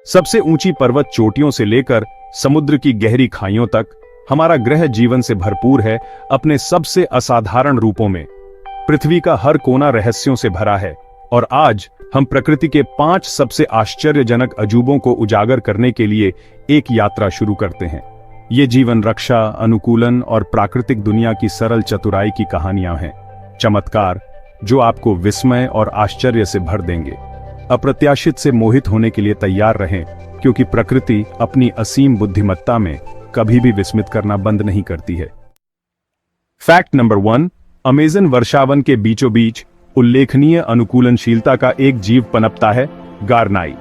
सबसे ऊंची पर्वत चोटियों से लेकर समुद्र की गहरी खाइयों तक हमारा ग्रह जीवन से भरपूर है। अपने सबसे असाधारण रूपों में पृथ्वी का हर कोना रहस्यों से भरा है और आज हम प्रकृति के 5 सबसे आश्चर्यजनक अजूबों को उजागर करने के लिए एक यात्रा शुरू करते हैं। ये जीवन रक्षा, अनुकूलन और प्राकृतिक दुनिया की सरल चतुराई की कहानियां हैं, चमत्कार जो आपको विस्मय और आश्चर्य से भर देंगे। अप्रत्याशित से मोहित होने के लिए तैयार रहें, क्योंकि प्रकृति अपनी असीम बुद्धिमत्ता में कभी भी विस्मित करना बंद नहीं करती है। फैक्ट नंबर 1, अमेज़न वर्षावन के बीचों बीच उल्लेखनीय अनुकूलनशीलता का एक जीव पनपता है, गारनाई।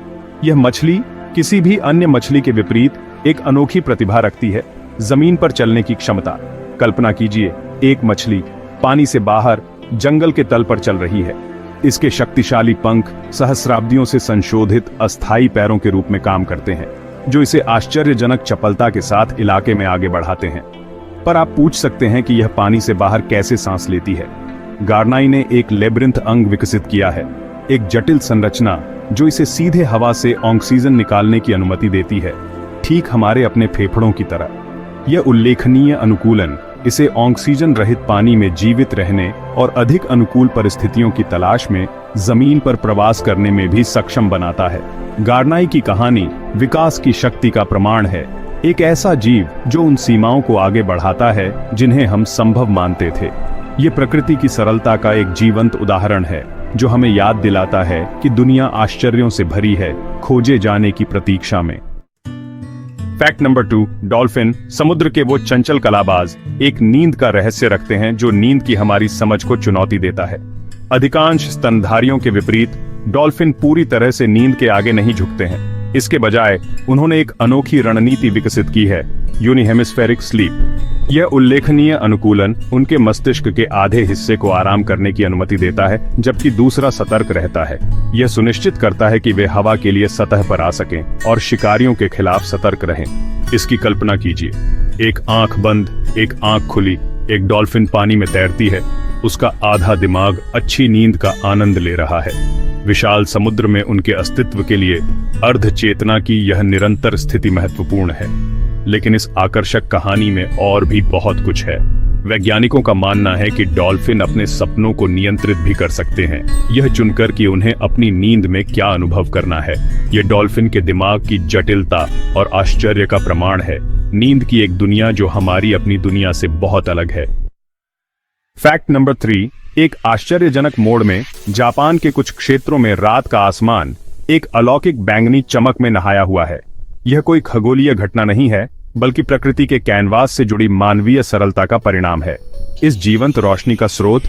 यह मछली किसी भी अन्य मछली के विपरीत एक अनोखी प्रतिभा रखती है, जमीन पर चलने की क्षमता। कल्पना कीजिए, एक मछली पानी से बाहर जंगल के तल पर चल रही है। इसके शक्तिशाली पंख सहस्राब्दियों से संशोधित अस्थायी पैरों के रूप में काम करते हैं, जो इसे आश्चर्यजनक चपलता के साथ इलाके में आगे बढ़ाते हैं। पर आप पूछ सकते हैं कि यह पानी से बाहर कैसे सांस लेती है। गारनाई ने एक लेबिरिंथ अंग विकसित किया है, एक जटिल संरचना जो इसे सीधे हवा से ऑक्सीजन निकालने की अनुमति देती है, ठीक हमारे अपने फेफड़ों की तरह। यह उल्लेखनीय अनुकूलन इसे ऑक्सीजन रहित पानी में जीवित रहने और अधिक अनुकूल परिस्थितियों की तलाश में जमीन पर प्रवास करने में भी सक्षम बनाता है। गारनाई की कहानी विकास की शक्ति का प्रमाण है, एक ऐसा जीव जो उन सीमाओं को आगे बढ़ाता है जिन्हें हम संभव मानते थे। ये प्रकृति की सरलता का एक जीवंत उदाहरण है, जो हमें याद दिलाता है कि दुनिया आश्चर्यों से भरी है, खोजे जाने की प्रतीक्षा में। फैक्ट नंबर 2, डॉल्फिन, समुद्र के वो चंचल कलाबाज, एक नींद का रहस्य रखते हैं जो नींद की हमारी समझ को चुनौती देता है। अधिकांश स्तनधारियों के विपरीत डॉल्फिन पूरी तरह से नींद के आगे नहीं झुकते हैं। इसके बजाय उन्होंने एक अनोखी रणनीति विकसित की है, यूनिहेमिस्फेरिक स्लीप। यह उल्लेखनीय अनुकूलन उनके मस्तिष्क के आधे हिस्से को आराम करने की अनुमति देता है, जबकि दूसरा सतर्क रहता है। यह सुनिश्चित करता है कि वे हवा के लिए सतह पर आ सकें और शिकारियों के खिलाफ सतर्क रहें। इसकी कल्पना कीजिए, एक आंख बंद, एक आंख खुली, एक डॉल्फिन पानी में तैरती है। उसका आधा दिमाग अच्छी नींद का आनंद ले रहा है। विशाल समुद्र में उनके अस्तित्व के लिए अर्ध चेतना की यह निरंतर स्थिति महत्वपूर्ण है। लेकिन इस आकर्षक कहानी में और भी बहुत कुछ है। वैज्ञानिकों का मानना है कि डॉल्फिन अपने सपनों को नियंत्रित भी कर सकते हैं, यह चुनकर कि उन्हें अपनी नींद में क्या अनुभव करना है। यह डॉल्फिन के दिमाग की जटिलता और आश्चर्य का प्रमाण है, नींद की एक दुनिया जो हमारी अपनी दुनिया से बहुत अलग है। फैक्ट नंबर 3, एक आश्चर्यजनक मोड़ में जापान के कुछ क्षेत्रों में रात का आसमान एक अलौकिक बैंगनी चमक में नहाया हुआ है। यह कोई खगोलीय घटना नहीं है, बल्कि प्रकृति के कैनवास से जुड़ी मानवीय सरलता का परिणाम है। इस जीवंत रोशनी का स्रोत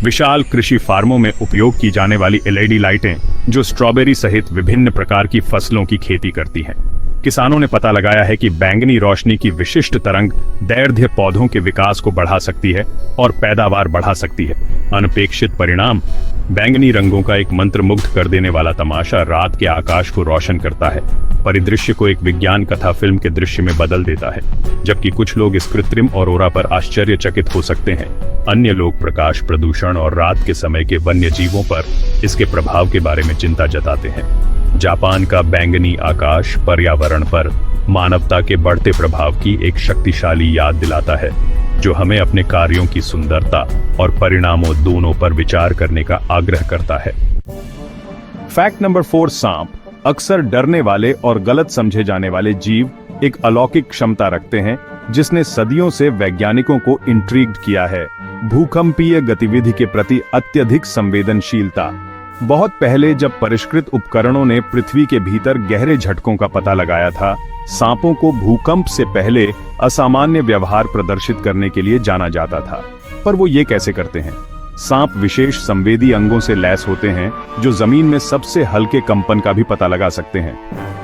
विशाल कृषि फार्मों में उपयोग की जाने वाली LED लाइटें, जो स्ट्रॉबेरी सहित विभिन्न प्रकार की फसलों की खेती करती हैं। किसानों ने पता लगाया है कि बैंगनी रोशनी की विशिष्ट तरंग दैर्ध्य पौधों के विकास को बढ़ा सकती है और पैदावार बढ़ा सकती है। अनपेक्षित परिणाम, बैंगनी रंगों का एक मंत्रमुग्ध कर देने वाला तमाशा रात के आकाश को रोशन करता है, परिदृश्य को एक विज्ञान कथा फिल्म के दृश्य में बदल देता है। जबकि कुछ लोग इस कृत्रिम ऑरोरा पर आश्चर्यचकित हो सकते हैं, अन्य लोग प्रकाश प्रदूषण और रात के समय के वन्य जीवों पर इसके प्रभाव के बारे में चिंता जताते हैं। जापान का बैंगनी आकाश पर्यावरण पर मानवता के बढ़ते प्रभाव की एक शक्तिशाली याद दिलाता है, जो हमें अपने कार्यों की सुंदरता और परिणामों दोनों पर विचार करने का आग्रह करता है। फैक्ट नंबर 4, सांप, अक्सर डरने वाले और गलत समझे जाने वाले जीव, एक अलौकिक क्षमता रखते हैं जिसने सदियों से वैज्ञानिकों को इंट्रिग्ड किया है। भूकंपीय गतिविधि के प्रति अत्यधिक संवेदनशीलता। बहुत पहले जब परिष्कृत उपकरणों ने पृथ्वी के भीतर गहरे झटकों का पता लगाया था, सांपों को भूकंप से पहले असामान्य व्यवहार प्रदर्शित करने के लिए जाना जाता था। पर वो ये कैसे करते हैं? सांप विशेष संवेदी अंगों से लैस होते हैं, जो जमीन में सबसे हल्के कंपन का भी पता लगा सकते हैं।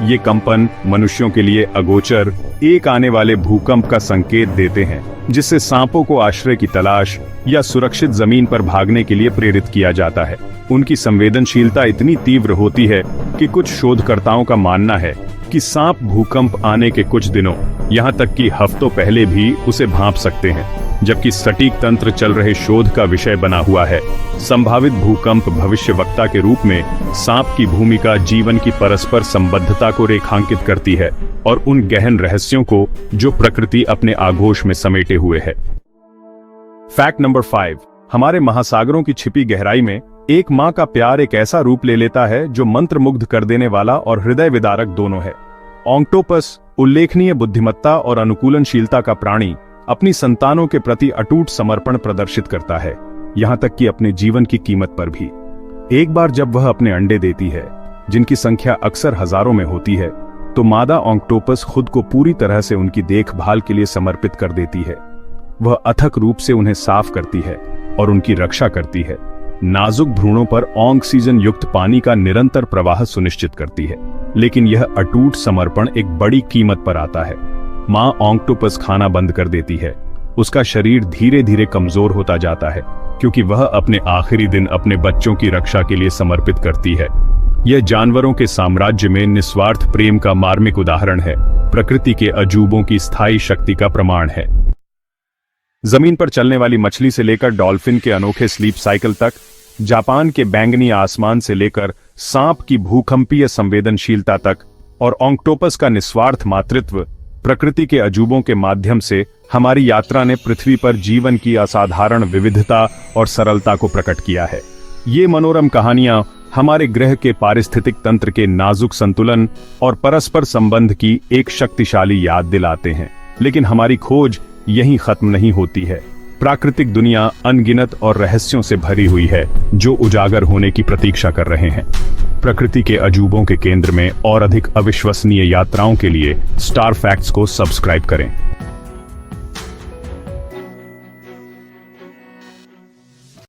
ये कंपन मनुष्यों के लिए अगोचर एक आने वाले भूकंप का संकेत देते हैं, जिससे सांपों को आश्रय की तलाश या सुरक्षित जमीन पर भागने के लिए प्रेरित किया जाता है। उनकी संवेदनशीलता इतनी तीव्र होती है कि कुछ शोधकर्ताओं का मानना है कि सांप भूकंप आने के कुछ दिनों, यहाँ तक कि हफ्तों पहले भी उसे भांप सकते हैं। जबकि सटीक तंत्र चल रहे शोध का विषय बना हुआ है। संभावित भूकंप भविष्यवक्ता के रूप में सांप की भूमिका जीवन की परस्पर संबद्धता को रेखांकित करती है और उन गहन रहस्यों को जो प्रकृति अपने आगोश में समेटे हुए है। फैक्ट नंबर 5, हमारे महासागरों की छिपी गहराई में एक माँ का प्यार एक ऐसा रूप ले लेता है जो मंत्रमुग्ध कर देने वाला और हृदय विदारक दोनों है। ऑक्टोपस उल्लेखनीय बुद्धिमत्ता और अनुकूलनशीलता का प्राणी अपनी संतानों के प्रति अटूट समर्पण प्रदर्शित करता है, यहाँ तक कि अपने जीवन की कीमत पर भी। एक बार जब वह अपने अंडे देती है, जिनकी संख्या अक्सर हजारों में होती है, तो मादा ऑक्टोपस खुद को पूरी तरह से उनकी देखभाल के लिए समर्पित कर देती है। वह अथक रूप से उन्हें साफ करती है और उनकी रक्षा करती है। नाजुक भ्रूणों पर ऑक्सीजन युक्त पानी का निरंतर प्रवाह सुनिश्चित करती है। लेकिन यह अटूट समर्पण एक बड़ी कीमत पर आता है। माँ ऑक्टोपस खाना बंद कर देती है। उसका शरीर धीरे धीरे कमजोर होता जाता है, क्योंकि वह अपने आखिरी दिन अपने बच्चों की रक्षा के लिए समर्पित करती है। यह जानवरों के साम्राज्य में निस्वार्थ प्रेम का मार्मिक उदाहरण है, प्रकृति के अजूबों की स्थायी शक्ति का प्रमाण है। जमीन पर चलने वाली मछली से लेकर डॉल्फिन के अनोखे स्लीप साइकिल तक, जापान के बैंगनी आसमान से लेकर सांप की भूकंपीय संवेदनशीलता तक और ऑक्टोपस का निस्वार्थ मातृत्व, प्रकृति के अजूबों के माध्यम से हमारी यात्रा ने पृथ्वी पर जीवन की असाधारण विविधता और सरलता को प्रकट किया है। ये मनोरम कहानियां हमारे ग्रह के पारिस्थितिक तंत्र के नाजुक संतुलन और परस्पर संबंध की एक शक्तिशाली याद दिलाते हैं। लेकिन हमारी खोज यहीं खत्म नहीं होती है। प्राकृतिक दुनिया अनगिनत और रहस्यों से भरी हुई है, जो उजागर होने की प्रतीक्षा कर रहे हैं। प्रकृति के अजूबों के केंद्र में और अधिक अविश्वसनीय यात्राओं के लिए स्टार फैक्ट्स को सब्सक्राइब करें।